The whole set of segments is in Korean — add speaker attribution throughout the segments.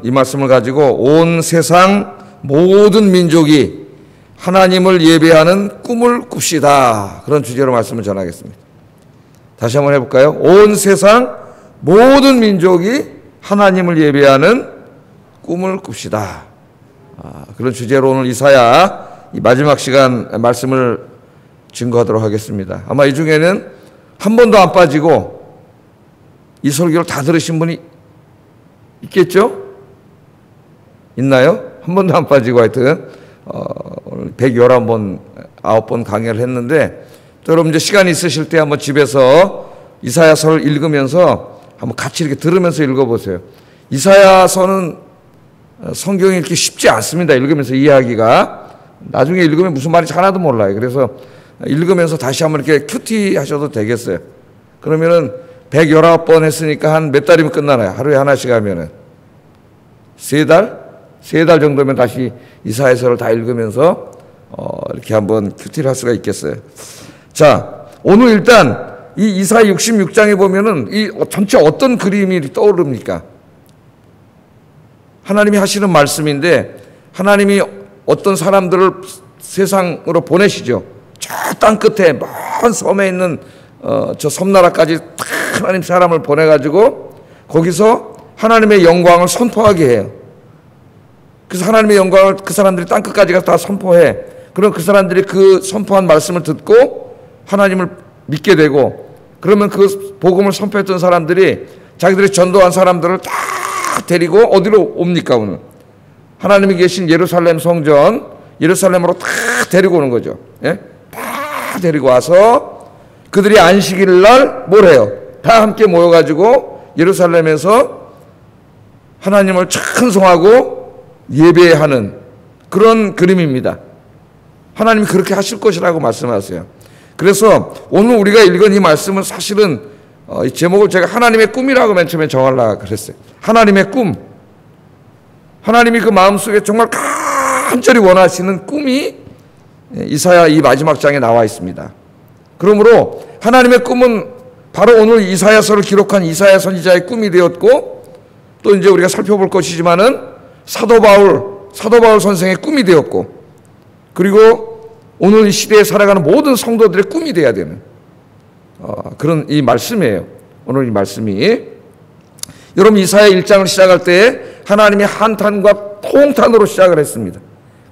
Speaker 1: 이 말씀을 가지고 온 세상 모든 민족이 하나님을 예배하는 꿈을 꿉시다. 그런 주제로 말씀을 전하겠습니다. 다시 한번 해볼까요? 온 세상 모든 민족이 하나님을 예배하는 꿈을 꿉시다. 그런 주제로 오늘 이사야 이 마지막 시간 말씀을 증거하도록 하겠습니다. 아마 이 중에는 한 번도 안 빠지고 이 설교를 다 들으신 분이 있겠죠? 있나요? 한 번도 안 빠지고 하여튼 오늘 111번, 9번 강의를 했는데 또 여러분 이제 시간이 있으실 때 한번 집에서 이사야서를 읽으면서 한번 같이 이렇게 들으면서 읽어보세요. 이사야서는 성경이 이렇게 쉽지 않습니다. 읽으면서 이해하기가. 나중에 읽으면 무슨 말인지 하나도 몰라요. 그래서 읽으면서 다시 한번 이렇게 큐티 하셔도 되겠어요. 그러면은 119번 했으니까 한 몇 달이면 끝나나요? 하루에 하나씩 하면은. 3달? 3달 정도면 다시 이사야서를 다 읽으면서 이렇게 한번 큐티를 할 수가 있겠어요. 자, 오늘 일단 이 이사야 66장에 보면은 이 전체 어떤 그림이 떠오릅니까? 하나님이 하시는 말씀인데 하나님이 어떤 사람들을 세상으로 보내시죠. 저 땅 끝에 먼 섬에 있는 저 섬나라까지 하나님 사람을 보내가지고 거기서 하나님의 영광을 선포하게 해요. 그래서 하나님의 영광을 그 사람들이 땅 끝까지 가서 다 선포해. 그럼 그 사람들이 그 선포한 말씀을 듣고 하나님을 믿게 되고 그러면 그 복음을 선포했던 사람들이 자기들이 전도한 사람들을 다 데리고 어디로 옵니까 오늘? 하나님이 계신 예루살렘 성전, 예루살렘으로 다 데리고 오는 거죠. 예? 다 데리고 와서 그들이 안식일 날 뭘 해요? 다 함께 모여가지고 예루살렘에서 하나님을 찬송하고 예배하는 그런 그림입니다. 하나님이 그렇게 하실 것이라고 말씀하세요. 그래서 오늘 우리가 읽은 이 말씀은 사실은 이 제목을 제가 하나님의 꿈이라고 맨 처음에 정하려고 그랬어요. 하나님의 꿈. 하나님이 그 마음속에 정말 간절히 원하시는 꿈이 이사야 이 마지막 장에 나와 있습니다. 그러므로 하나님의 꿈은 바로 오늘 이사야서를 기록한 이사야 선지자의 꿈이 되었고 또 이제 우리가 살펴볼 것이지만은 사도 바울 선생의 꿈이 되었고 그리고 오늘 이 시대에 살아가는 모든 성도들의 꿈이 되어야 되는 그런 이 말씀이에요. 오늘 이 말씀이 여러분 이사야 1장을 시작할 때 하나님이 한탄과 통탄으로 시작을 했습니다.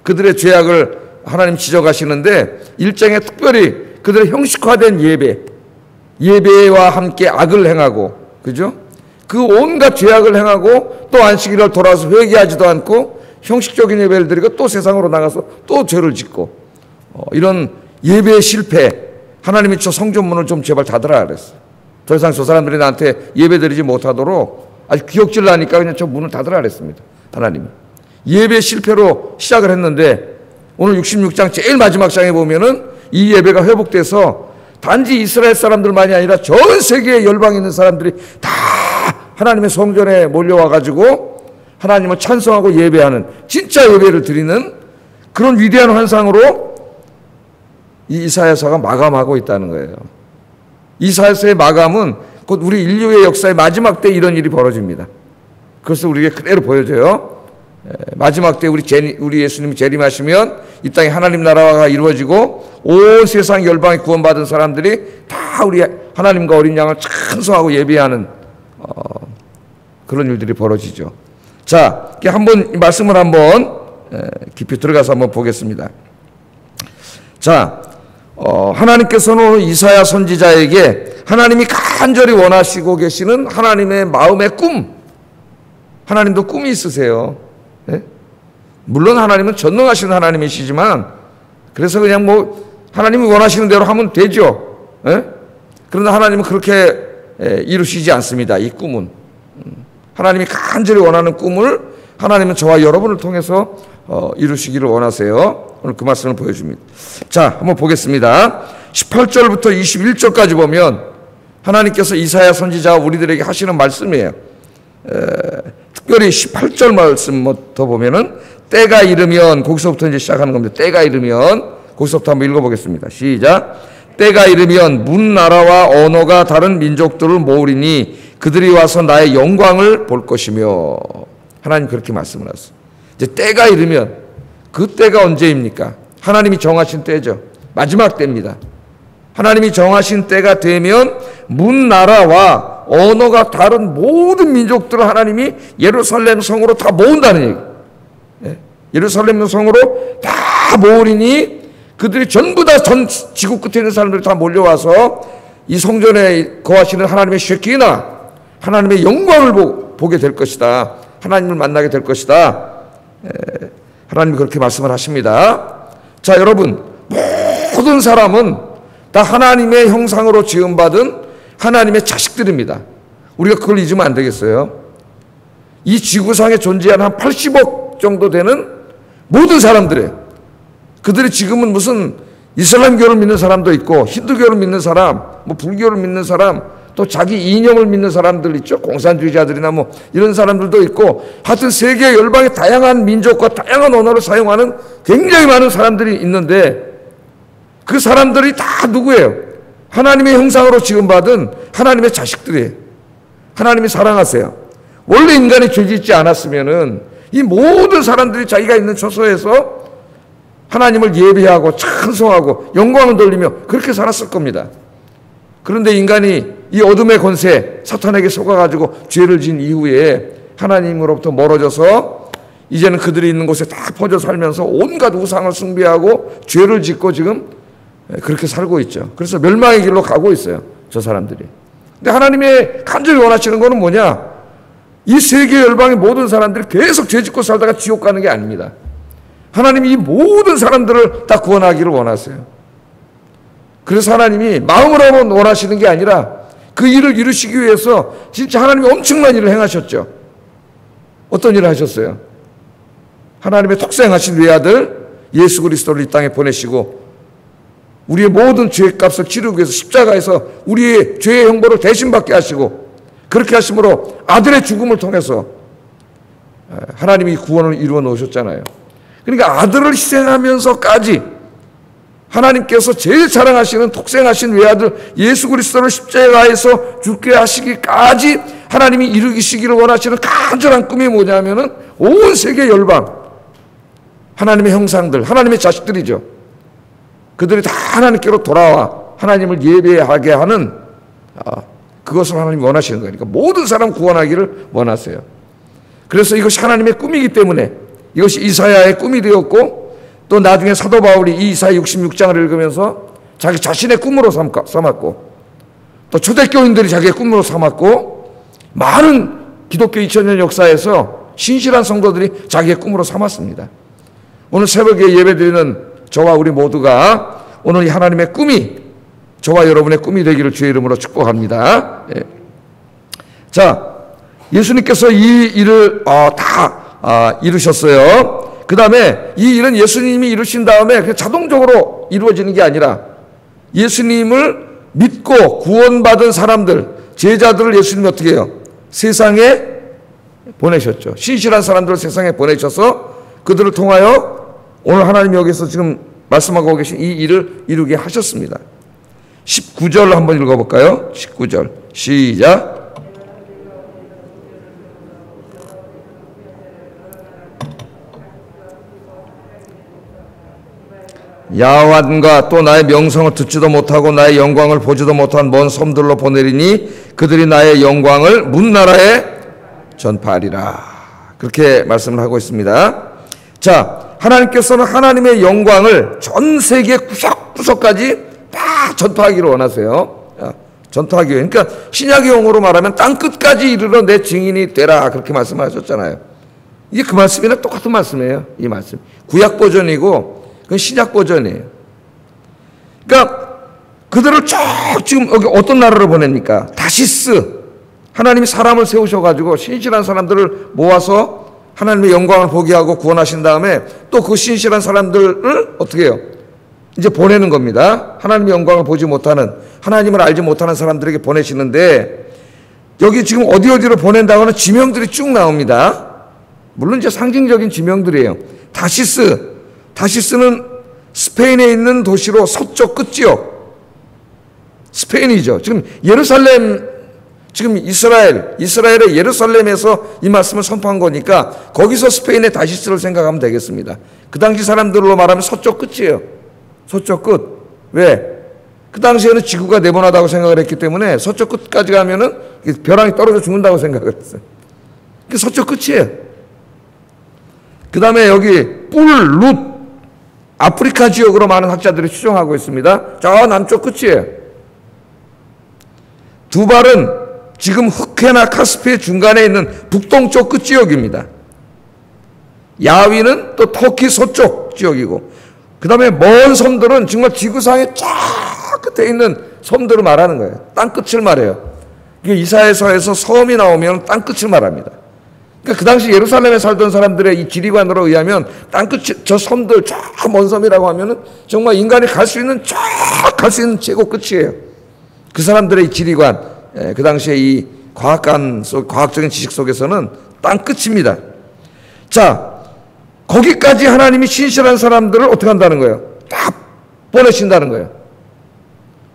Speaker 1: 그들의 죄악을 하나님 지적하시는데 1장에 특별히 그들의 형식화된 예배와 함께 악을 행하고 그죠? 그 온갖 죄악을 행하고 또 안식일을 돌아와서 회개하지도 않고 형식적인 예배를 드리고 또 세상으로 나가서 또 죄를 짓고 이런 예배의 실패 하나님이 저 성전문을 좀 제발 닫으라 그랬어요. 더 이상 저 사람들이 나한테 예배 드리지 못하도록 아주 기억질 나니까 그냥 저 문을 닫으라 그랬습니다. 하나님이. 예배 실패로 시작을 했는데 오늘 66장 제일 마지막 장에 보면은 이 예배가 회복돼서 단지 이스라엘 사람들만이 아니라 전 세계에 열방에 있는 사람들이 다 하나님의 성전에 몰려와가지고 하나님을 찬송하고 예배하는 진짜 예배를 드리는 그런 위대한 환상으로 이 이사야서가 마감하고 있다는 거예요. 이사야서의 마감은 곧 우리 인류의 역사의 마지막 때 이런 일이 벌어집니다. 그것을 우리에게 그대로 보여줘요. 마지막 때 우리 예수님이 재림하시면 이 땅에 하나님 나라가 이루어지고 온 세상 열방에 구원받은 사람들이 다 우리 하나님과 어린 양을 찬송하고 예배하는 그런 일들이 벌어지죠. 자, 한번 말씀을 한번 깊이 들어가서 한번 보겠습니다. 자, 하나님께서는 이사야 선지자에게 하나님이 간절히 원하시고 계시는 하나님의 마음의 꿈, 하나님도 꿈이 있으세요. 예? 물론 하나님은 전능하신 하나님이시지만 그래서 그냥 뭐 하나님이 원하시는 대로 하면 되죠. 예? 그러나 하나님은 그렇게 이루시지 않습니다. 이 꿈은 하나님이 간절히 원하는 꿈을 하나님은 저와 여러분을 통해서 이루시기를 원하세요. 오늘 그 말씀을 보여줍니다. 자, 한번 보겠습니다. 18절부터 21절까지 보면 하나님께서 이사야 선지자와 우리들에게 하시는 말씀이에요. 특별히 18절 말씀부터 보면은 때가 이르면 거기서부터 이제 시작하는 겁니다. 때가 이르면 거기서부터 한번 읽어보겠습니다. 시작. 때가 이르면 문 나라와 언어가 다른 민족들을 모으리니 그들이 와서 나의 영광을 볼 것이며 하나님 그렇게 말씀을 하셨어요. 이제 때가 이르면, 그 때가 언제입니까? 하나님이 정하신 때죠. 마지막 때입니다. 하나님이 정하신 때가 되면 문나라와 언어가 다른 모든 민족들을 하나님이 예루살렘 성으로 다 모은다는 얘기. 예루살렘 성으로 다 모으리니 그들이 전부 다 전 지구 끝에 있는 사람들이 다 몰려와서 이 성전에 거하시는 하나님의 쉐키나, 하나님의 영광을 보게 될 것이다. 하나님을 만나게 될 것이다. 하나님이 그렇게 말씀을 하십니다. 자, 여러분, 모든 사람은 다 하나님의 형상으로 지음받은 하나님의 자식들입니다. 우리가 그걸 잊으면 안 되겠어요. 이 지구상에 존재하는 한 80억 정도 되는 모든 사람들이에요. 그들이 지금은 무슨 이슬람교를 믿는 사람도 있고, 힌두교를 믿는 사람, 뭐 불교를 믿는 사람, 또 자기 이념을 믿는 사람들 있죠. 공산주의자들이나 뭐 이런 사람들도 있고, 하여튼 세계 열방의 다양한 민족과 다양한 언어를 사용하는 굉장히 많은 사람들이 있는데, 그 사람들이 다 누구예요? 하나님의 형상으로 지음받은 하나님의 자식들이에요. 하나님이 사랑하세요. 원래 인간이 죄짓지 않았으면은 이 모든 사람들이 자기가 있는 처소에서 하나님을 예배하고 찬송하고 영광을 돌리며 그렇게 살았을 겁니다. 그런데 인간이 이 어둠의 권세, 사탄에게 속아가지고 죄를 진 이후에 하나님으로부터 멀어져서 이제는 그들이 있는 곳에 다 퍼져 살면서 온갖 우상을 숭배하고 죄를 짓고 지금 그렇게 살고 있죠. 그래서 멸망의 길로 가고 있어요, 저 사람들이. 근데 하나님의 간절히 원하시는 거는 뭐냐? 이 세계 열방의 모든 사람들이 계속 죄 짓고 살다가 지옥 가는 게 아닙니다. 하나님이 이 모든 사람들을 다 구원하기를 원하세요. 그래서 하나님이 마음으로만 원하시는 게 아니라 그 일을 이루시기 위해서 진짜 하나님이 엄청난 일을 행하셨죠. 어떤 일을 하셨어요? 하나님의 독생하신 외아들 예수 그리스도를 이 땅에 보내시고 우리의 모든 죄값을 치르기 위해서 십자가에서 우리의 죄의 형벌을 대신 받게 하시고, 그렇게 하심으로 아들의 죽음을 통해서 하나님이 구원을 이루어 놓으셨잖아요. 그러니까 아들을 희생하면서까지 하나님께서 제일 사랑하시는 독생하신 외아들 예수 그리스도를 십자가에서 죽게 하시기까지 하나님이 이루시기를 원하시는 간절한 꿈이 뭐냐면은 온 세계 열방, 하나님의 형상들, 하나님의 자식들이죠. 그들이 다 하나님께로 돌아와 하나님을 예배하게 하는 그것을 하나님이 원하시는 거니까 모든 사람 구원하기를 원하세요. 그래서 이것이 하나님의 꿈이기 때문에 이것이 이사야의 꿈이 되었고, 또 나중에 사도 바울이 이 이사야 66장을 읽으면서 자기 자신의 꿈으로 삼았고, 또 초대교인들이 자기의 꿈으로 삼았고, 많은 기독교 2000년 역사에서 신실한 성도들이 자기의 꿈으로 삼았습니다. 오늘 새벽에 예배드리는 저와 우리 모두가 오늘 이 하나님의 꿈이 저와 여러분의 꿈이 되기를 주의 이름으로 축복합니다. 예. 자, 예수님께서 이 일을 다 이루셨어요. 그 다음에 이 일은 예수님이 이루신 다음에 그냥 자동적으로 이루어지는 게 아니라 예수님을 믿고 구원받은 사람들, 제자들을 예수님이 어떻게 해요? 세상에 보내셨죠. 신실한 사람들을 세상에 보내셔서 그들을 통하여 오늘 하나님이 여기서 지금 말씀하고 계신 이 일을 이루게 하셨습니다. 19절 한번 읽어볼까요? 19절 시작. 야완과 또 나의 명성을 듣지도 못하고 나의 영광을 보지도 못한 먼 섬들로 보내리니 그들이 나의 영광을 문나라에 전파하리라. 그렇게 말씀을 하고 있습니다. 자, 하나님께서는 하나님의 영광을 전 세계 구석구석까지 다 전파하기를 원하세요. 전파하기 위해. 그러니까 신약의 용어로 말하면 땅 끝까지 이르러 내 증인이 되라. 그렇게 말씀하셨잖아요. 이게 그 말씀이랑 똑같은 말씀이에요. 이 말씀. 구약 버전이고 그건 신약 버전이에요. 그러니까 그들을 쭉 지금 여기 어떤 나라로 보냅니까? 다시스. 하나님이 사람을 세우셔가지고 신실한 사람들을 모아서 하나님의 영광을 보게 하고 구원하신 다음에 또 그 신실한 사람들을 어떻게 해요? 이제 보내는 겁니다. 하나님의 영광을 보지 못하는, 하나님을 알지 못하는 사람들에게 보내시는데, 여기 지금 어디로 보낸다고 하는 지명들이 쭉 나옵니다. 물론 이제 상징적인 지명들이에요. 다시스는 스페인에 있는 도시로 서쪽 끝지역, 스페인이죠. 지금 예루살렘 지금 이스라엘의 예루살렘에서 이 말씀을 선포한 거니까 거기서 스페인의 다시스를 생각하면 되겠습니다. 그 당시 사람들로 말하면 서쪽 끝이에요. 서쪽 끝. 왜? 그 당시에는 지구가 네모나다고 생각을 했기 때문에 서쪽 끝까지 가면은 벼랑이 떨어져 죽는다고 생각을 했어요. 그 서쪽 끝이에요. 그 다음에 여기 lut, 아프리카 지역으로 많은 학자들이 추정하고 있습니다. 저 남쪽 끝이에요. 두발은 지금 흑해나 카스피의 중간에 있는 북동쪽 끝 지역입니다. 야위는 또 터키 서쪽 지역이고, 그 다음에 먼 섬들은 정말 지구상의 쫙 끝에 있는 섬들을 말하는 거예요. 땅끝을 말해요. 이게 이사야서에서 섬이 나오면 땅끝을 말합니다. 그러니까 그 당시 예루살렘에 살던 사람들의 이 지리관으로 의하면 땅끝, 저 섬들 쫙 먼 섬이라고 하면은 정말 인간이 갈 수 있는 최고 끝이에요. 그 사람들의 이 지리관, 그 당시에 이 과학적인 지식 속에서는 땅끝입니다. 자, 거기까지 하나님이 신실한 사람들을 어떻게 한다는 거예요? 다 보내신다는 거예요.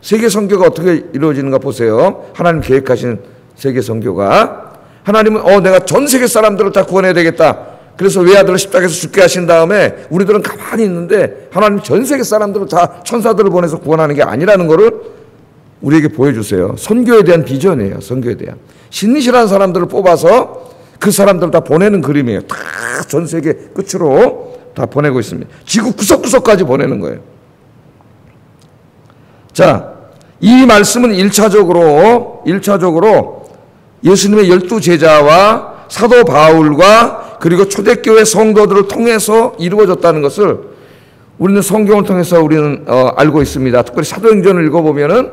Speaker 1: 세계 선교가 어떻게 이루어지는가 보세요. 하나님 계획하신 세계 선교가. 하나님은 내가 전 세계 사람들을 다 구원해야 되겠다. 그래서 외아들을 십자가에서 죽게 하신 다음에 우리들은 가만히 있는데 하나님 전 세계 사람들을 다 천사들을 보내서 구원하는 게 아니라는 것을 우리에게 보여주세요. 선교에 대한 비전이에요. 선교에 대한. 신실한 사람들을 뽑아서 그 사람들을 다 보내는 그림이에요. 다 전 세계 끝으로 다 보내고 있습니다. 지구 구석구석까지 보내는 거예요. 자, 이 말씀은 1차적으로 예수님의 12제자와 사도 바울과 그리고 초대교회 성도들을 통해서 이루어졌다는 것을 우리는 성경을 통해서 우리는 알고 있습니다. 특별히 사도행전을 읽어보면은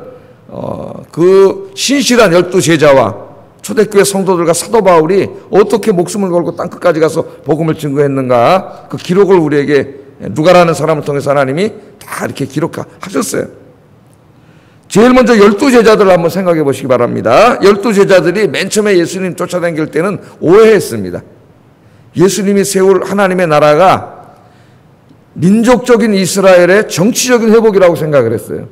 Speaker 1: 그 신실한 12제자와 초대교회 성도들과 사도 바울이 어떻게 목숨을 걸고 땅끝까지 가서 복음을 증거했는가, 그 기록을 우리에게 누가라는 사람을 통해서 하나님이 다 이렇게 기록하셨어요. 제일 먼저 12제자들을 한번 생각해 보시기 바랍니다. 12제자들이 맨 처음에 예수님 쫓아다닐 때는 오해했습니다. 예수님이 세울 하나님의 나라가 민족적인 이스라엘의 정치적인 회복이라고 생각을 했어요.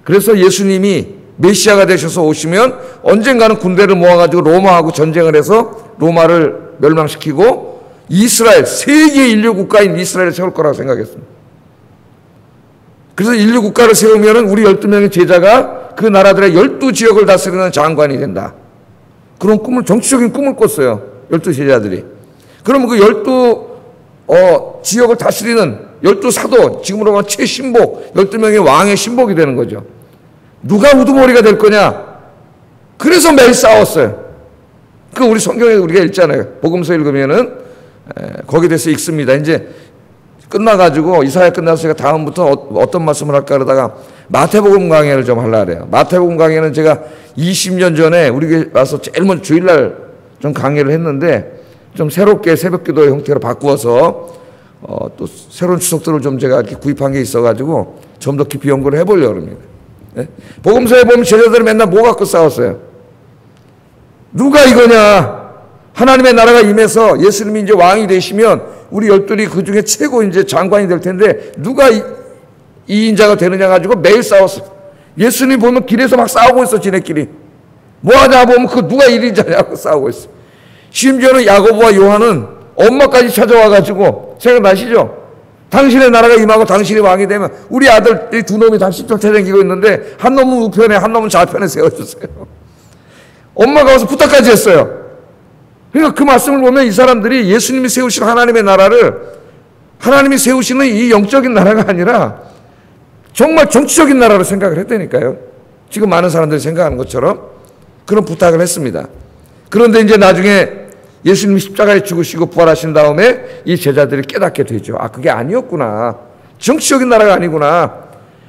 Speaker 1: 그래서 예수님이 메시아가 되셔서 오시면 언젠가는 군대를 모아가지고 로마하고 전쟁을 해서 로마를 멸망시키고 이스라엘, 세계 인류 국가인 이스라엘을 세울 거라고 생각했습니다. 그래서 인류 국가를 세우면 우리 12명의 제자가 그 나라들의 12지역을 다스리는 장관이 된다. 그런 꿈을, 정치적인 꿈을 꿨어요. 12제자들이. 그러면 그 12지역을 다스리는 12사도, 지금으로 보면 최신복, 12명의 왕의 신복이 되는 거죠. 누가 우두머리가 될 거냐? 그래서 매일 싸웠어요. 그 우리 성경에 우리가 읽잖아요. 복음서 읽으면은 거기에 대해서 읽습니다. 이제 끝나가지고 이사야 끝나서 제가 다음부터 어떤 말씀을 할까 그러다가 마태복음 강해를 좀 하려고 그래요. 마태복음 강해는 제가 20년 전에 우리 와서 제일 먼저 주일날 좀 강해를 했는데 좀 새롭게 새벽기도의 형태로 바꾸어서 또 새로운 추석들을 좀 제가 이렇게 구입한 게 있어가지고 좀 더 깊이 연구를 해보려고 합니다. 네? 복음서에 보면 제자들은 맨날 뭐 갖고 싸웠어요? 누가 이거냐? 하나님의 나라가 임해서 예수님이 이제 왕이 되시면 우리 12이 그 중에 최고 이제 장관이 될 텐데 누가 이인자가 되느냐 가지고 매일 싸웠어. 예수님 보면 길에서 막 싸우고 있어, 지네끼리. 뭐 하냐 보면 그 누가 1인자냐고 싸우고 있어. 심지어는 야고보와 요한은 엄마까지 찾아와 가지고, 생각나시죠? 당신의 나라가 임하고 당신이 왕이 되면 우리 아들이 두 놈이 당신 쫓아다니고 있는데 한 놈은 우편에 한 놈은 좌편에 세워주세요. 엄마가 와서 부탁까지 했어요. 그러니까 그 말씀을 보면 이 사람들이 예수님이 세우신 하나님의 나라를, 하나님이 세우시는 이 영적인 나라가 아니라 정말 정치적인 나라로 생각을 했다니까요. 지금 많은 사람들이 생각하는 것처럼 그런 부탁을 했습니다. 그런데 이제 나중에 예수님이 십자가에 죽으시고 부활하신 다음에 이 제자들이 깨닫게 되죠. 아, 그게 아니었구나. 정치적인 나라가 아니구나.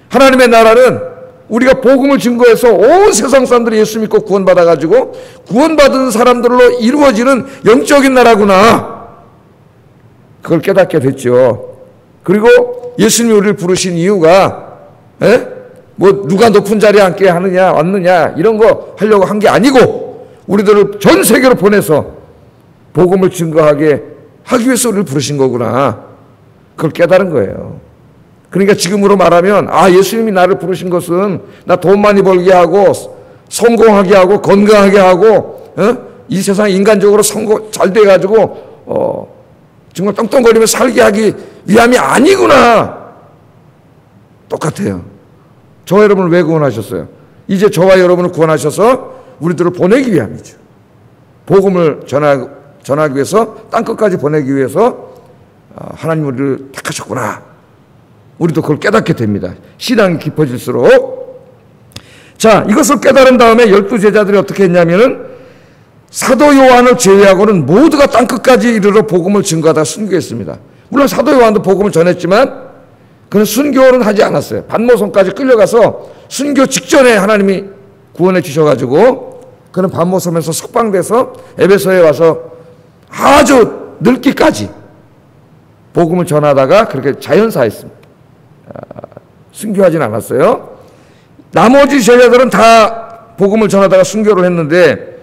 Speaker 1: 하나님의 나라는 우리가 복음을 증거해서 온 세상 사람들이 예수 믿고 구원받아가지고 구원받은 사람들로 이루어지는 영적인 나라구나. 그걸 깨닫게 됐죠. 그리고 예수님이 우리를 부르신 이유가 뭐 누가 높은 자리에 앉게 하느냐 왔느냐 이런 거 하려고 한 게 아니고 우리들을 전 세계로 보내서 복음을 증거하게 하기 위해서 우리를 부르신 거구나. 그걸 깨달은 거예요. 그러니까 지금으로 말하면 예수님이 나를 부르신 것은 나 돈 많이 벌게 하고 성공하게 하고 건강하게 하고 이 세상 인간적으로 잘 돼가지고 정말 떵떵거리며 살게 하기 위함이 아니구나. 똑같아요. 저와 여러분을 왜 구원하셨어요? 이제 저와 여러분을 구원하셔서 우리들을 보내기 위함이죠. 복음을 전하기 위해서, 땅끝까지 보내기 위해서 하나님 우리를 택하셨구나. 우리도 그걸 깨닫게 됩니다. 신앙이 깊어질수록. 자, 이것을 깨달은 다음에 12제자들이 어떻게 했냐면은 사도 요한을 제외하고는 모두가 땅끝까지 이르러 복음을 증거하다가 순교했습니다. 물론 사도 요한도 복음을 전했지만 그는 순교는 하지 않았어요. 반모섬까지 끌려가서 순교 직전에 하나님이 구원해 주셔가지고 그는 반모섬에서 석방돼서 에베소에 와서 아주 늙기까지 복음을 전하다가 그렇게 자연사했습니다. 순교하진 않았어요. 나머지 제자들은 다 복음을 전하다가 순교를 했는데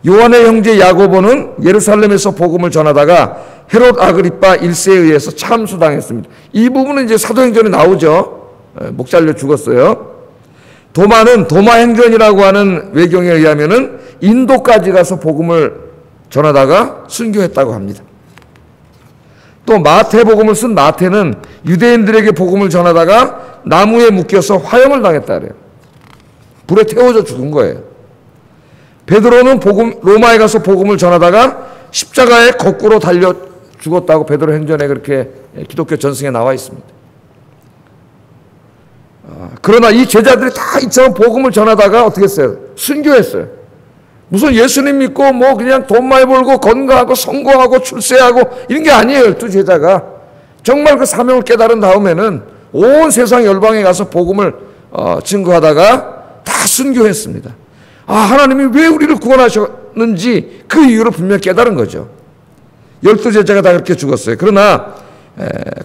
Speaker 1: 요한의 형제 야고보는 예루살렘에서 복음을 전하다가 헤롯 아그리파 1세에 의해서 참수당했습니다. 이 부분은 이제 사도행전에 나오죠. 목 잘려 죽었어요. 도마는 도마행전이라고 하는 외경에 의하면은 인도까지 가서 복음을 전하다가 순교했다고 합니다. 또 마태복음을 쓴 마태는 유대인들에게 복음을 전하다가 나무에 묶여서 화형을 당했다 그래요. 불에 태워져 죽은 거예요. 베드로는 로마에 가서 복음을 전하다가 십자가에 거꾸로 달려 죽었다고 베드로 행전에 그렇게 기독교 전승에 나와 있습니다. 그러나 이 제자들이 다 이처럼 복음을 전하다가 어떻게 했어요? 순교했어요. 무슨 예수님 믿고 뭐 그냥 돈 많이 벌고 건강하고 성공하고 출세하고 이런 게 아니에요. 12제자가 정말 그 사명을 깨달은 다음에는 온 세상 열방에 가서 복음을 증거하다가 다 순교했습니다. 하나님이 왜 우리를 구원하셨는지 그 이유를 분명히 깨달은 거죠. 12제자가 다 그렇게 죽었어요. 그러나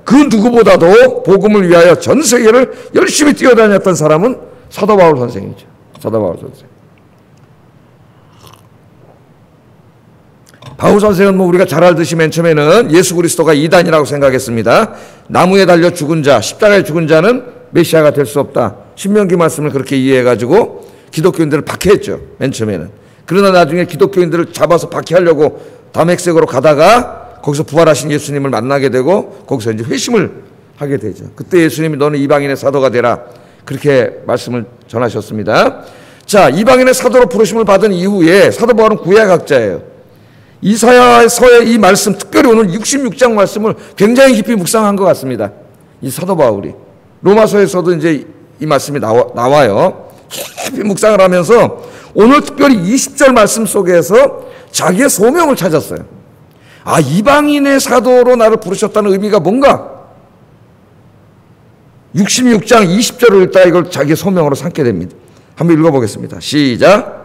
Speaker 1: 그 누구보다도 복음을 위하여 전 세계를 열심히 뛰어다녔던 사람은 사도 바울 선생이죠. 사도 바울 선생. 바울 선생은 뭐 우리가 잘 알듯이 맨 처음에는 예수 그리스도가 이단이라고 생각했습니다. 나무에 달려 죽은 자, 십자가에 죽은 자는 메시아가 될 수 없다. 신명기 말씀을 그렇게 이해해가지고 기독교인들을 박해했죠. 맨 처음에는. 그러나 나중에 기독교인들을 잡아서 박해하려고 다메섹으로 가다가 거기서 부활하신 예수님을 만나게 되고 거기서 이제 회심을 하게 되죠. 그때 예수님이 너는 이방인의 사도가 되라. 그렇게 말씀을 전하셨습니다. 자, 이방인의 사도로 부르심을 받은 이후에 사도 바울은 구약학자예요. 이사야서의 이 말씀, 특별히 오늘 66장 말씀을 굉장히 깊이 묵상한 것 같습니다. 이 사도 바울이. 로마서에서도 이제 이 말씀이 나와요. 깊이 묵상을 하면서 오늘 특별히 20절 말씀 속에서 자기의 소명을 찾았어요. 이방인의 사도로 나를 부르셨다는 의미가 뭔가? 66장 20절을 읽다가 이걸 자기의 소명으로 삼게 됩니다. 한번 읽어보겠습니다. 시작.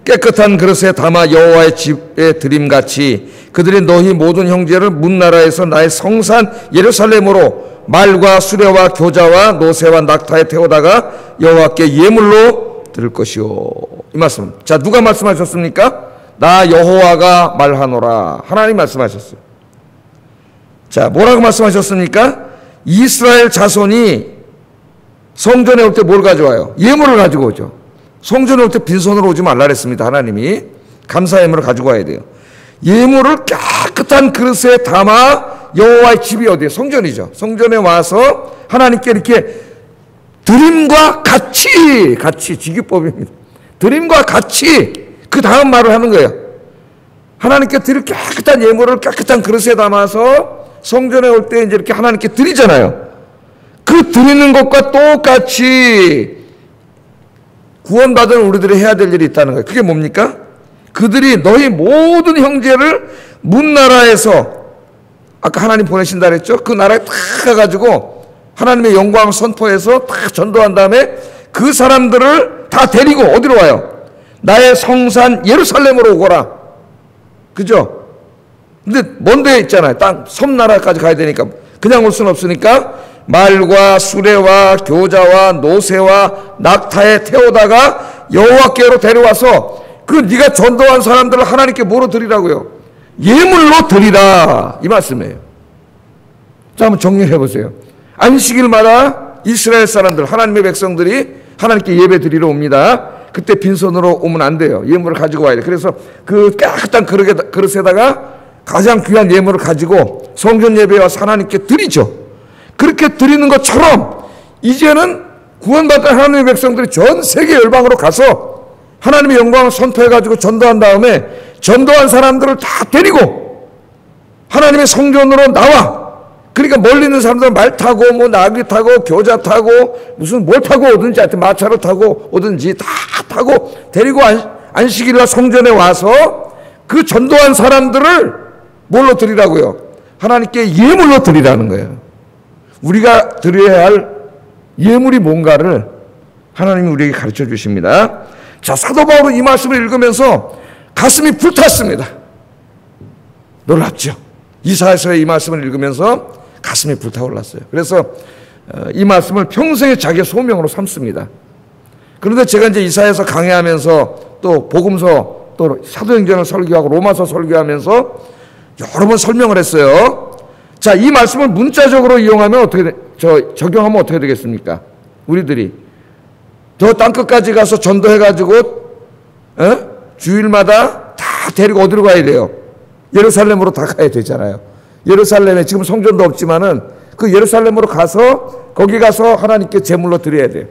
Speaker 1: 깨끗한 그릇에 담아 여호와의 집에 드림같이 그들이 너희 모든 형제를 문나라에서 나의 성산 예루살렘으로 말과 수레와 교자와 노새와 낙타에 태우다가 여호와께 예물로 드릴 것이요. 이 말씀. 자, 누가 말씀하셨습니까? 나 여호와가 말하노라. 하나님 말씀하셨어요. 자, 뭐라고 말씀하셨습니까? 이스라엘 자손이 성전에 올 때 뭘 가져와요? 예물을 가지고 오죠. 성전에 올 때 빈손으로 오지 말라 그랬습니다. 하나님이. 감사 예물을 가지고 와야 돼요. 예물을 깨끗한 그릇에 담아 여호와의 집이 어디예요? 성전이죠. 성전에 와서 하나님께 이렇게 드림과 같이 지기법입니다. 드림과 같이 그 다음 말을 하는 거예요. 하나님께 드릴 깨끗한 예물을 깨끗한 그릇에 담아서 성전에 올 때 이제 이렇게 하나님께 드리잖아요. 그 드리는 것과 똑같이 구원받은 우리들이 해야 될 일이 있다는 거예요. 그게 뭡니까? 그들이 너희 모든 형제를 문나라에서 아까 하나님 보내신다 그랬죠? 그 나라에 다 가가지고 하나님의 영광을 선포해서 다 전도한 다음에 그 사람들을 다 데리고 어디로 와요? 나의 성산 예루살렘으로 오거라. 그죠? 근데 먼 데에 있잖아요. 섬나라까지 가야 되니까 그냥 올 수는 없으니까 말과 수레와 교자와 노새와 낙타에 태우다가 여호와께로 데려와서 그 네가 전도한 사람들을 하나님께 뭐로 드리라고요? 예물로 드리라. 이 말씀이에요. 자, 한번 정리해 보세요. 안식일마다 이스라엘 사람들, 하나님의 백성들이 하나님께 예배 드리러 옵니다. 그때 빈손으로 오면 안 돼요. 예물을 가지고 와야 돼. 그래서 그 깨끗한 그릇에다가 가장 귀한 예물을 가지고 성전 예배에 와서 하나님께 드리죠. 그렇게 드리는 것처럼 이제는 구원받은 하나님의 백성들이 전 세계 열방으로 가서 하나님의 영광을 선포해가지고 전도한 다음에 전도한 사람들을 다 데리고 하나님의 성전으로 나와. 그러니까 멀리 있는 사람들은 말 타고 뭐 나귀 타고 겨자 타고 무슨 뭘 타고 오든지 하여튼 마차를 타고 오든지 다 타고 데리고 안식일날 성전에 와서 그 전도한 사람들을 뭘로 드리라고요? 하나님께 예물로 드리라는 거예요. 우리가 드려야 할 예물이 뭔가를 하나님이 우리에게 가르쳐 주십니다. 자, 사도 바울은 이 말씀을 읽으면서 가슴이 불탔습니다. 놀랍죠? 이사야서의 이 말씀을 읽으면서 가슴이 불타올랐어요. 그래서 이 말씀을 평생의 자기의 소명으로 삼습니다. 그런데 제가 이제 이사야서 강해하면서 또 복음서 또 사도행전을 설교하고 로마서 설교하면서 여러 번 설명을 했어요. 자, 이 말씀을 문자적으로 이용하면 적용하면 어떻게 되겠습니까? 우리들이 저 땅끝까지 가서 전도해가지고 주일마다 다 데리고 어디로 가야 돼요? 예루살렘으로 다 가야 되잖아요. 예루살렘에 지금 성전도 없지만은 그 예루살렘으로 가서 거기 가서 하나님께 제물로 드려야 돼요.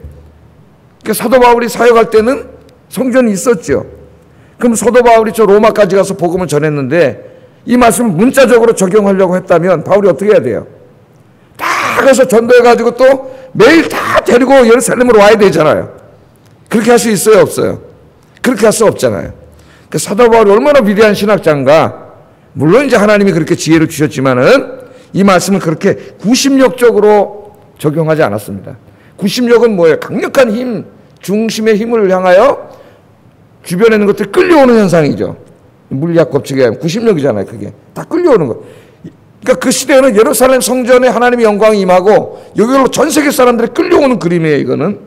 Speaker 1: 그러니까 사도 바울이 사역할 때는 성전이 있었죠. 그럼 사도 바울이 저 로마까지 가서 복음을 전했는데 이 말씀을 문자적으로 적용하려고 했다면 바울이 어떻게 해야 돼요? 다 가서 전도해가지고 또 매일 다 데리고 예루살렘으로 와야 되잖아요. 그렇게 할 수 있어요, 없어요? 그렇게 할 수 없잖아요. 그러니까 사도 바울이 얼마나 위대한 신학자인가. 물론 이제 하나님이 그렇게 지혜를 주셨지만은 이 말씀을 그렇게 구심력적으로 적용하지 않았습니다. 구심력은 뭐예요? 강력한 힘, 중심의 힘을 향하여 주변에 있는 것들이 끌려오는 현상이죠. 물리학 법칙에 구심력이잖아요. 그게 다 끌려오는 거. 그러니까 그 시대에는 예루살렘 성전에 하나님의 영광이 임하고 여기로 전 세계 사람들이 끌려오는 그림이에요. 이거는.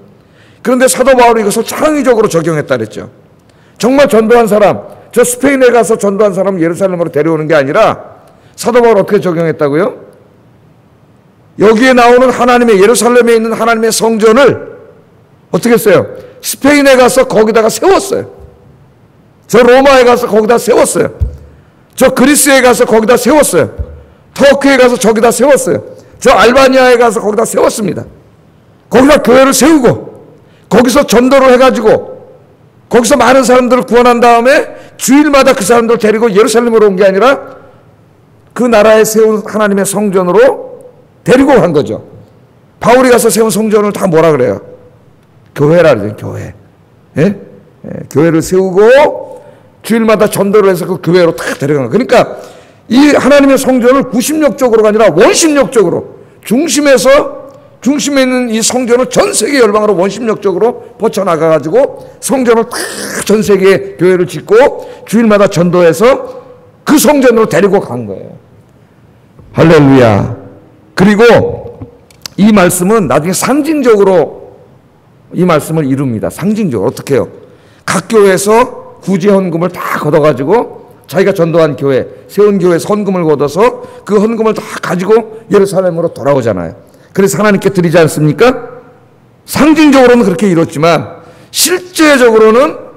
Speaker 1: 그런데 사도 바울이 이것을 창의적으로 적용했다 그랬죠. 정말 전도한 사람, 저 스페인에 가서 전도한 사람을 예루살렘으로 데려오는 게 아니라 사도 바울 어떻게 적용했다고요? 여기에 나오는 하나님의 예루살렘에 있는 하나님의 성전을 어떻게 했어요? 스페인에 가서 거기다가 세웠어요. 저 로마에 가서 거기다 세웠어요. 저 그리스에 가서 거기다 세웠어요. 터키에 가서 저기다 세웠어요. 저 알바니아에 가서 거기다 세웠습니다. 거기다 교회를 세우고 거기서 전도를 해가지고 거기서 많은 사람들을 구원한 다음에 주일마다 그 사람들을 데리고 예루살렘으로 온 게 아니라 그 나라에 세운 하나님의 성전으로 데리고 간 거죠. 바울이 가서 세운 성전을 다 뭐라 그래요? 교회라 그러죠. 교회. 예? 교회를 세우고 주일마다 전도를 해서 그 교회로 다 데려간 거예요. 그러니까 이 하나님의 성전을 구심력적으로가 아니라 원심력적으로 중심에 있는 이 성전을 전 세계 열방으로 원심력적으로 뻗쳐나가가지고 성전을 다 전 세계 교회를 짓고 주일마다 전도해서 그 성전으로 데리고 간 거예요. 할렐루야. 그리고 이 말씀은 나중에 상징적으로 이 말씀을 이룹니다. 상징적으로. 어떻게 해요? 각 교회에서 구제 헌금을 다 걷어가지고 자기가 전도한 교회, 세운 교회에서 헌금을 걷어서 그 헌금을 다 가지고 예루살렘으로 돌아오잖아요. 그래서 하나님께 드리지 않습니까? 상징적으로는 그렇게 이뤘지만 실제적으로는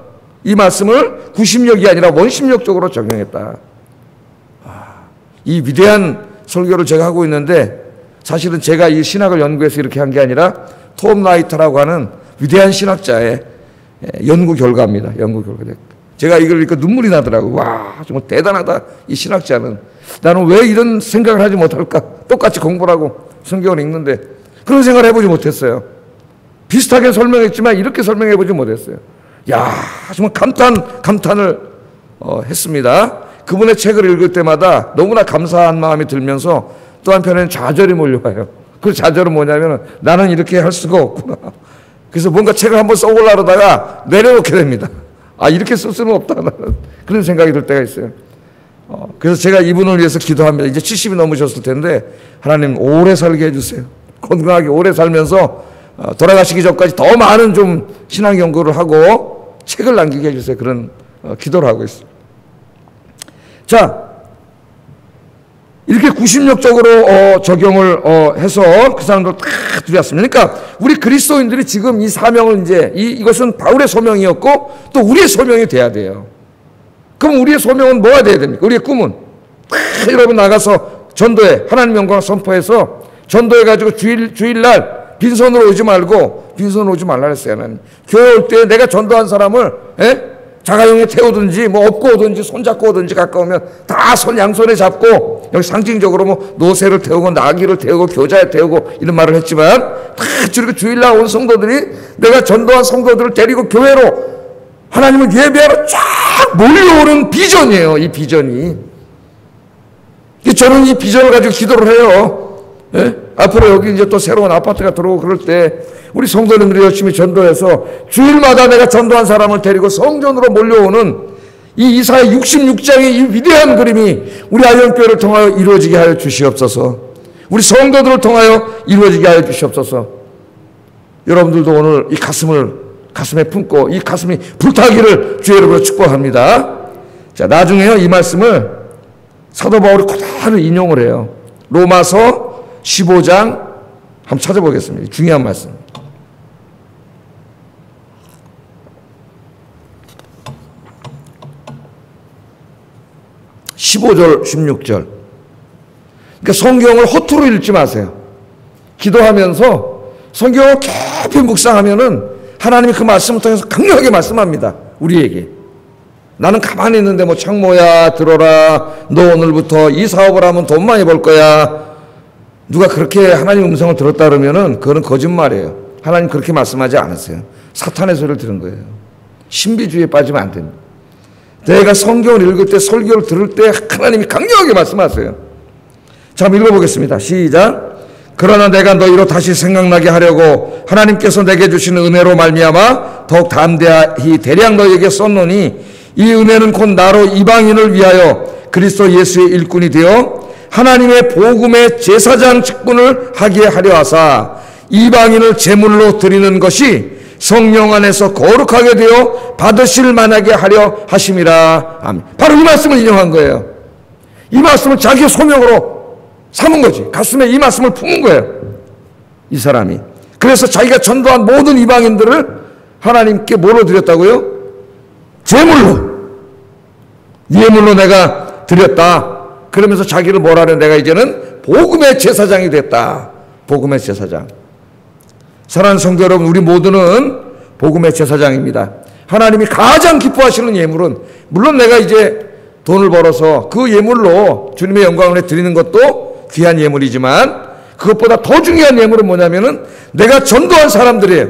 Speaker 1: 이 말씀을 구심력이 아니라 원심력적으로 적용했다. 이 위대한 설교를 제가 하고 있는데 사실은 제가 이 신학을 연구해서 이렇게 한 게 아니라 톰 라이터라고 하는 위대한 신학자의 연구 결과입니다. 연구 결과. 제가 이걸 읽고 눈물이 나더라고요. 와, 정말 대단하다. 이 신학자는. 나는 왜 이런 생각을 하지 못할까? 똑같이 공부를 하고 성경을 읽는데 그런 생각을 해보지 못했어요. 비슷하게 설명했지만 이렇게 설명해보지 못했어요. 야, 정말 감탄을 했습니다. 그분의 책을 읽을 때마다 너무나 감사한 마음이 들면서 또 한편에는 좌절이 몰려와요. 그 좌절은 뭐냐면 나는 이렇게 할 수가 없구나. 그래서 뭔가 책을 한번 써보려고 하다가 내려놓게 됩니다. 아, 이렇게 쓸 수는 없다. 그런 생각이 들 때가 있어요. 그래서 제가 이분을 위해서 기도합니다. 이제 70이 넘으셨을 텐데 하나님 오래 살게 해주세요. 건강하게 오래 살면서 돌아가시기 전까지 더 많은 좀 신앙 연구를 하고 책을 남기게 해주세요. 그런 기도를 하고 있어요. 자, 이렇게 구심력적으로 적용을 해서 그 사람들 다 드렸습니다. 그러니까 우리 그리스도인들이 지금 이 사명을 이제 이것은 바울의 소명이었고 또 우리의 소명이 돼야 돼요. 그럼 우리의 소명은 뭐가 돼야 됩니까? 우리의 꿈은 여러분 나가서 전도해 하나님 영광을 선포해서 전도해가지고 주일날 빈손으로 오지 말고 빈손으로 오지 말라 그랬어요. 하나님. 교회 올 때 내가 전도한 사람을 자가용에 태우든지 뭐 업고 오든지 손잡고 오든지 가까우면 다 양손에 잡고 여기 상징적으로 뭐 노새를 태우고 나귀를 태우고 교자에 태우고 이런 말을 했지만 다 저렇게 주일날 온 성도들이 내가 전도한 성도들을 데리고 교회로 하나님을 예배하러 쫙 몰려오는 비전이에요. 이 비전이. 저는 이 비전을 가지고 기도를 해요. 앞으로 여기 이제 또 새로운 아파트가 들어오고 그럴 때 우리 성도님들이 열심히 전도해서 주일마다 내가 전도한 사람을 데리고 성전으로 몰려오는 이 이사야 66장의 이 위대한 그림이 우리 아이언교회를 통하여 이루어지게 하여 주시옵소서. 우리 성도들을 통하여 이루어지게 하여 주시옵소서. 여러분들도 오늘 이 가슴에 품고 이 가슴이 불타기를 주의 이름으로 축복합니다. 자, 나중에요 이 말씀을 사도 바울이 그대로 인용을 해요. 로마서 15장 한번 찾아보겠습니다. 중요한 말씀. 15절, 16절. 그러니까 성경을 허투루 읽지 마세요. 기도하면서 성경을 깊이 묵상하면은 하나님이 그 말씀을 통해서 강력하게 말씀합니다. 우리에게. 나는 가만히 있는데 뭐 창모야 들어라. 너 오늘부터 이 사업을 하면 돈 많이 벌 거야. 누가 그렇게 하나님 음성을 들었다 그러면은 그거는 거짓말이에요. 하나님 그렇게 말씀하지 않았어요. 사탄의 소리를 들은 거예요. 신비주의에 빠지면 안 됩니다. 내가 성경을 읽을 때 설교를 들을 때 하나님이 강력하게 말씀하세요. 자, 한번 읽어보겠습니다. 시작. 그러나 내가 너희로 다시 생각나게 하려고 하나님께서 내게 주시는 은혜로 말미암아 더욱 담대히 대량 너희에게 썼노니 이 은혜는 곧 나로 이방인을 위하여 그리스도 예수의 일꾼이 되어 하나님의 복음의 제사장 직분을 하게 하려 하사 이방인을 제물로 드리는 것이 성령 안에서 거룩하게 되어 받으실 만하게 하려 하심이라. 아멘. 바로 이 말씀을 인용한 거예요. 이 말씀을 자기의 소명으로 삼은 거지. 가슴에 이 말씀을 품은 거예요. 이 사람이. 그래서 자기가 전도한 모든 이방인들을 하나님께 뭐로 드렸다고요? 제물로. 예물로 내가 드렸다. 그러면서 자기를 뭐라 그래? 내가 이제는 복음의 제사장이 됐다. 복음의 제사장. 사랑하는 성도 여러분, 우리 모두는 복음의 제사장입니다. 하나님이 가장 기뻐하시는 예물은 물론 내가 이제 돈을 벌어서 그 예물로 주님의 영광을 드리는 것도 귀한 예물이지만 그것보다 더 중요한 예물은 뭐냐면은 내가 전도한 사람들이에요.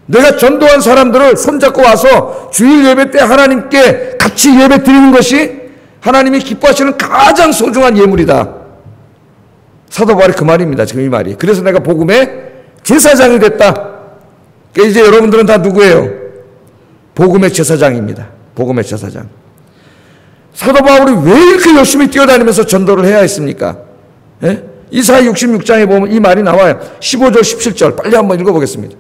Speaker 1: 내가 전도한 사람들을 손잡고 와서 주일 예배 때 하나님께 같이 예배 드리는 것이 하나님이 기뻐하시는 가장 소중한 예물이다. 사도 바울이 그 말입니다. 지금 이 말이. 그래서 내가 복음의 제사장이 됐다. 그러니까 이제 여러분들은 다 누구예요? 복음의 제사장입니다. 복음의 제사장. 사도 바울이 왜 이렇게 열심히 뛰어다니면서 전도를 해야 했습니까? 이사야 66장에 보면 이 말이 나와요. 15절 17절 빨리 한번 읽어보겠습니다.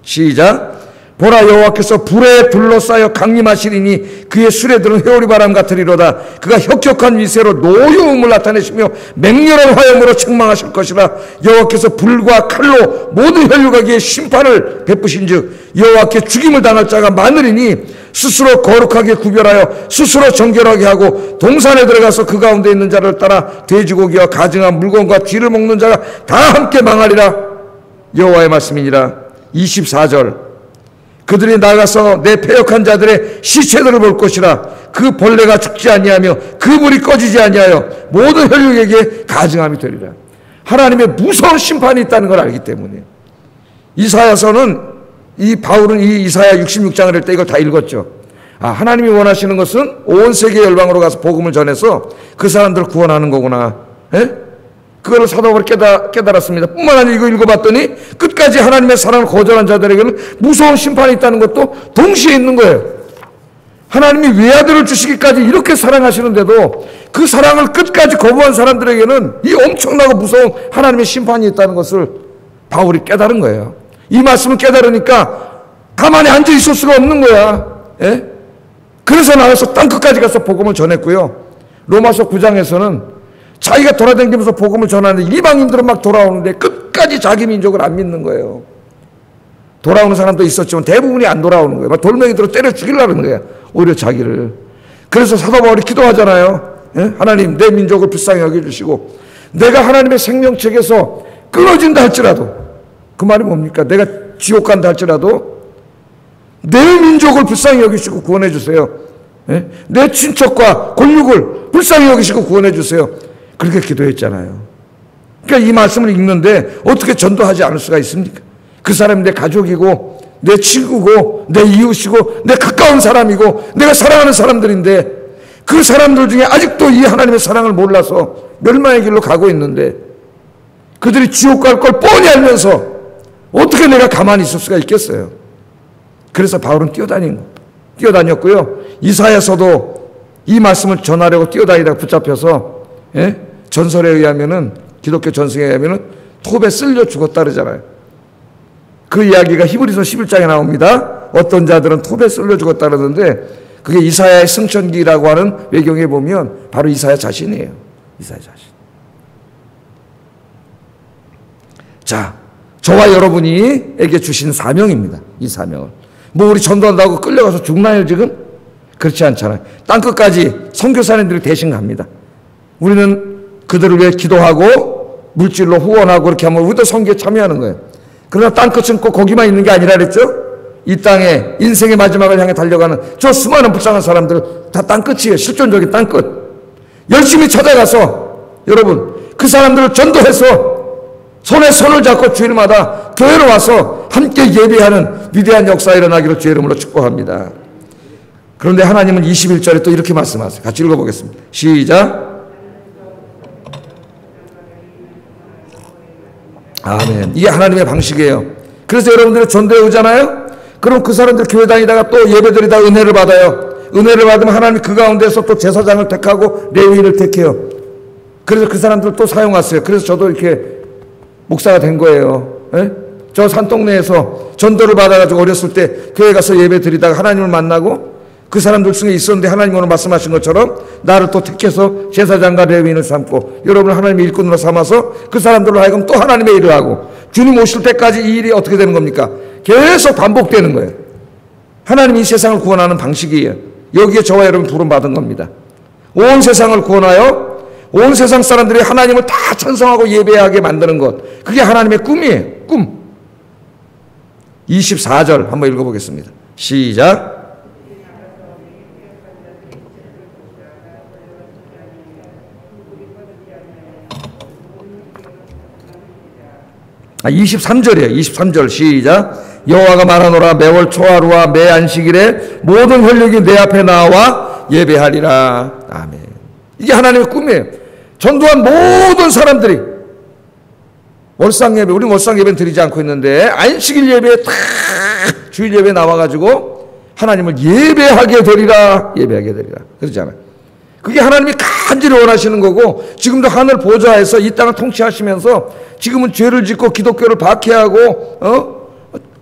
Speaker 1: 시작. 보라 여호와께서 불에 둘러싸여 강림하시리니 그의 수레들은 회오리 바람 같으리로다. 그가 혁혁한 위세로 노여움을 나타내시며 맹렬한 화염으로 책망하실 것이라. 여호와께서 불과 칼로 모든 혈류가 그의 심판을 베푸신즉 여호와께 죽임을 당할 자가 많으리니 스스로 거룩하게 구별하여 스스로 정결하게 하고 동산에 들어가서 그 가운데 있는 자를 따라 돼지고기와 가증한 물건과 쥐를 먹는 자가 다 함께 망하리라. 여호와의 말씀이니라. 24절. 그들이 나가서 내 패역한 자들의 시체들을 볼 것이라. 그 벌레가 죽지 아니하며 그 불이 꺼지지 아니하여 모든 혈육에게 가증함이 되리라. 하나님의 무서운 심판이 있다는 걸 알기 때문에 이사야서는 이 바울은 이 이사야 66장을 할 때 이걸 다 읽었죠. 아, 하나님이 원하시는 것은 온 세계 열방으로 가서 복음을 전해서 그 사람들을 구원하는 거구나. 그거를 사도 바울이 깨달았습니다. 뿐만 아니라 이거 읽어봤더니 끝까지 하나님의 사랑을 거절한 자들에게는 무서운 심판이 있다는 것도 동시에 있는 거예요. 하나님이 외아들을 주시기까지 이렇게 사랑하시는데도 그 사랑을 끝까지 거부한 사람들에게는 이 엄청나고 무서운 하나님의 심판이 있다는 것을 바울이 깨달은 거예요. 이 말씀을 깨달으니까 가만히 앉아 있을 수가 없는 거야. 그래서 나와서 땅끝까지 가서 복음을 전했고요. 로마서 9장에서는 자기가 돌아다니면서 복음을 전하는데 이방인들은 막 돌아오는데 끝까지 자기 민족을 안 믿는 거예요. 돌아오는 사람도 있었지만 대부분이 안 돌아오는 거예요. 막 돌멩이들로 때려 죽이려는 거예요. 오히려 자기를. 그래서 사도 바울이 기도하잖아요. 예? 하나님 내 민족을 불쌍히 여겨주시고 내가 하나님의 생명책에서 끊어진다 할지라도, 그 말이 뭡니까? 내가 지옥 간다 할지라도 내 민족을 불쌍히 여기시고 구원해 주세요. 예? 내 친척과 골육을 불쌍히 여기시고 구원해 주세요. 그렇게 기도했잖아요. 그러니까 이 말씀을 읽는데 어떻게 전도하지 않을 수가 있습니까? 그 사람이 내 가족이고 내 친구고 내 이웃이고 내 가까운 사람이고 내가 사랑하는 사람들인데 그 사람들 중에 아직도 이 하나님의 사랑을 몰라서 멸망의 길로 가고 있는데 그들이 지옥 갈 걸 뻔히 알면서 어떻게 내가 가만히 있을 수가 있겠어요? 그래서 바울은 뛰어다녔고요. 이사야서도 이 말씀을 전하려고 뛰어다니다가 붙잡혀서, 예? 전설에 의하면은, 기독교 전승에 의하면은 톱에 쓸려 죽었다 그러잖아요. 그 이야기가 히브리서 11장에 나옵니다. 어떤 자들은 톱에 쓸려 죽었다 그러는데 그게 이사야의 승천기라고 하는 외경에 보면 바로 이사야 자신이에요. 이사야 자신. 자, 저와 여러분이에게 주신 사명입니다. 이 사명을. 뭐 우리 전도한다고 끌려가서 죽나요 지금? 그렇지 않잖아요. 땅끝까지 선교사님들이 대신 갑니다. 우리는 그들을 위해 기도하고 물질로 후원하고 그렇게 하면 우리도 선교에 참여하는 거예요. 그러나 땅끝은 꼭 거기만 있는 게 아니라 그랬죠? 이 땅에 인생의 마지막을 향해 달려가는 저 수많은 불쌍한 사람들 다 땅끝이에요. 실존적인 땅끝. 열심히 찾아가서 여러분 그 사람들을 전도해서 손에 손을 잡고 주일마다 교회로 와서 함께 예배하는 위대한 역사 일어나기를 주의 이름으로 축복합니다. 그런데 하나님은 21절에 또 이렇게 말씀하세요. 같이 읽어보겠습니다. 시작. 아멘. 이게 하나님의 방식이에요. 그래서 여러분들이 전도에 오잖아요. 그럼 그 사람들 교회 다니다가 또 예배드리다 은혜를 받아요. 은혜를 받으면 하나님이 그 가운데서 또 제사장을 택하고 레위인을 택해요. 그래서 그 사람들을 또 사용하세요. 그래서 저도 이렇게 목사가 된 거예요. 예? 저 산동네에서 전도를 받아가지고 어렸을 때 교회 가서 예배 드리다가 하나님을 만나고 그 사람들 중에 있었는데 하나님 오늘 말씀하신 것처럼 나를 또 택해서 제사장과 레위인을 삼고 여러분을 하나님의 일꾼으로 삼아서 그 사람들로 하여금 또 하나님의 일을 하고 주님 오실 때까지 이 일이 어떻게 되는 겁니까? 계속 반복되는 거예요. 하나님이 이 세상을 구원하는 방식이에요. 여기에 저와 여러분 부름받은 겁니다. 온 세상을 구원하여 온 세상 사람들이 하나님을 다 찬송하고 예배하게 만드는 것, 그게 하나님의 꿈이에요. 꿈. 24절 한번 읽어보겠습니다. 시작. 아, 23절이에요. 23절 시작. 여호와가 말하노라 매월 초하루와 매 안식일에 모든 혈육이 내 앞에 나와 예배하리라. 아멘. 이게 하나님의 꿈이에요. 전도한 모든 사람들이 월상 예배, 우리 월상 예배는 드리지 않고 있는데 안식일 예배에 다 주일 예배에 나와가지고 하나님을 예배하게 되리라. 예배하게 되리라. 그러잖아요. 그게 하나님이 간절히 원하시는 거고 지금도 하늘 보좌에서 이 땅을 통치하시면서 지금은 죄를 짓고 기독교를 박해하고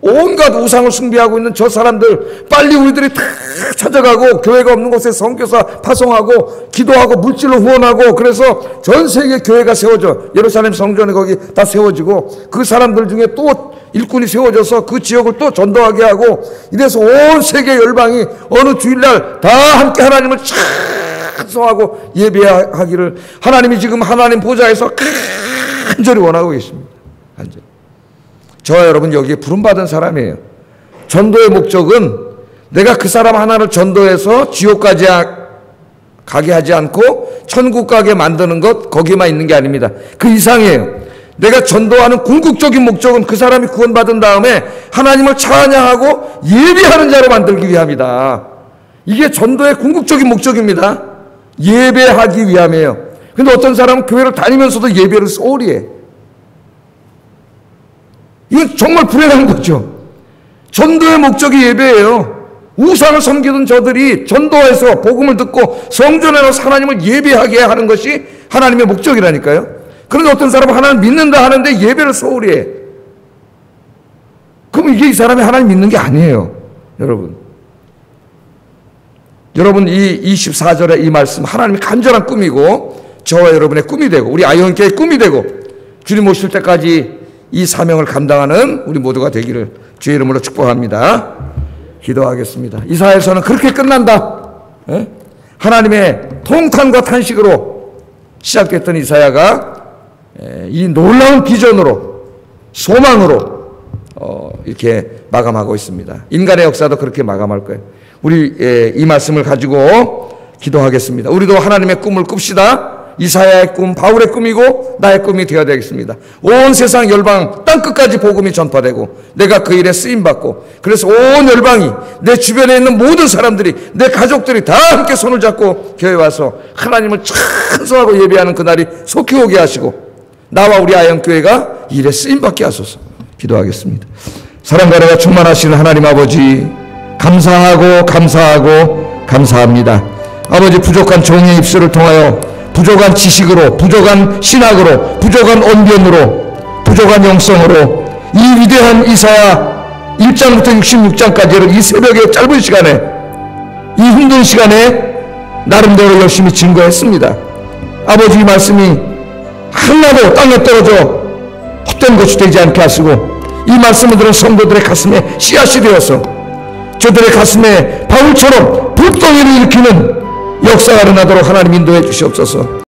Speaker 1: 온갖 우상을 숭배하고 있는 저 사람들 빨리 우리들이 다 찾아가고 교회가 없는 곳에 선교사 파송하고 기도하고 물질로 후원하고 그래서 전 세계 교회가 세워져 예루살렘 성전에 거기 다 세워지고 그 사람들 중에 또 일꾼이 세워져서 그 지역을 또 전도하게 하고 이래서 온 세계 열방이 어느 주일날 다 함께 하나님을 찬송하고 예배하기를 하나님이 지금 하나님 보좌에서 간절히 원하고 계십니다. 간절히. 저와 여러분 여기에 부름받은 사람이에요. 전도의 목적은 내가 그 사람 하나를 전도해서 지옥까지 가게 하지 않고 천국 가게 만드는 것 거기만 있는 게 아닙니다. 그 이상이에요. 내가 전도하는 궁극적인 목적은 그 사람이 구원받은 다음에 하나님을 찬양하고 예배하는 자로 만들기 위함이다. 이게 전도의 궁극적인 목적입니다. 예배하기 위함이에요. 근데 어떤 사람은 교회를 다니면서도 예배를 소홀히 해. 이건 정말 불행한 거죠. 전도의 목적이 예배예요. 우상을 섬기던 저들이 전도해서 복음을 듣고 성전에 나와서 하나님을 예배하게 하는 것이 하나님의 목적이라니까요. 그런데 어떤 사람은 하나님을 믿는다 하는데 예배를 소홀히 해. 그럼 이게 이 사람이 하나님 믿는 게 아니에요. 여러분 이 24절의 이 말씀 하나님의 간절한 꿈이고 저와 여러분의 꿈이 되고 우리 아이언교회의 꿈이 되고 주님 오실 때까지 이 사명을 감당하는 우리 모두가 되기를 주의 이름으로 축복합니다. 기도하겠습니다. 이사야서는 그렇게 끝난다. 하나님의 통탄과 탄식으로 시작됐던 이사야가 이 놀라운 비전으로 소망으로 이렇게 마감하고 있습니다. 인간의 역사도 그렇게 마감할 거예요. 우리 이 말씀을 가지고 기도하겠습니다. 우리도 하나님의 꿈을 꿉시다. 이사야의 꿈, 바울의 꿈이고 나의 꿈이 되어야 되겠습니다. 온 세상 열방 땅끝까지 복음이 전파되고 내가 그 일에 쓰임받고 그래서 온 열방이 내 주변에 있는 모든 사람들이 내 가족들이 다 함께 손을 잡고 교회에 와서 하나님을 찬송하고 예배하는 그날이 속히 오게 하시고 나와 우리 아영교회가 이 일에 쓰임받게 하소서. 기도하겠습니다. 사랑과 은혜가 충만하시는 하나님 아버지 감사하고 감사합니다. 아버지 부족한 종의 입술을 통하여 부족한 지식으로 부족한 신학으로 부족한 언변으로 부족한 영성으로 이 위대한 이사야 1장부터 66장까지를 이 새벽의 짧은 시간에 이 힘든 시간에 나름대로 열심히 증거했습니다. 아버지 이 말씀이 하나도 땅에 떨어져 헛된 것이 되지 않게 하시고 이 말씀을 들은 성도들의 가슴에 씨앗이 되어서 저들의 가슴에 바울처럼 불덩이를 일으키는 역사가 일어나도록 하나님 인도해 주시옵소서.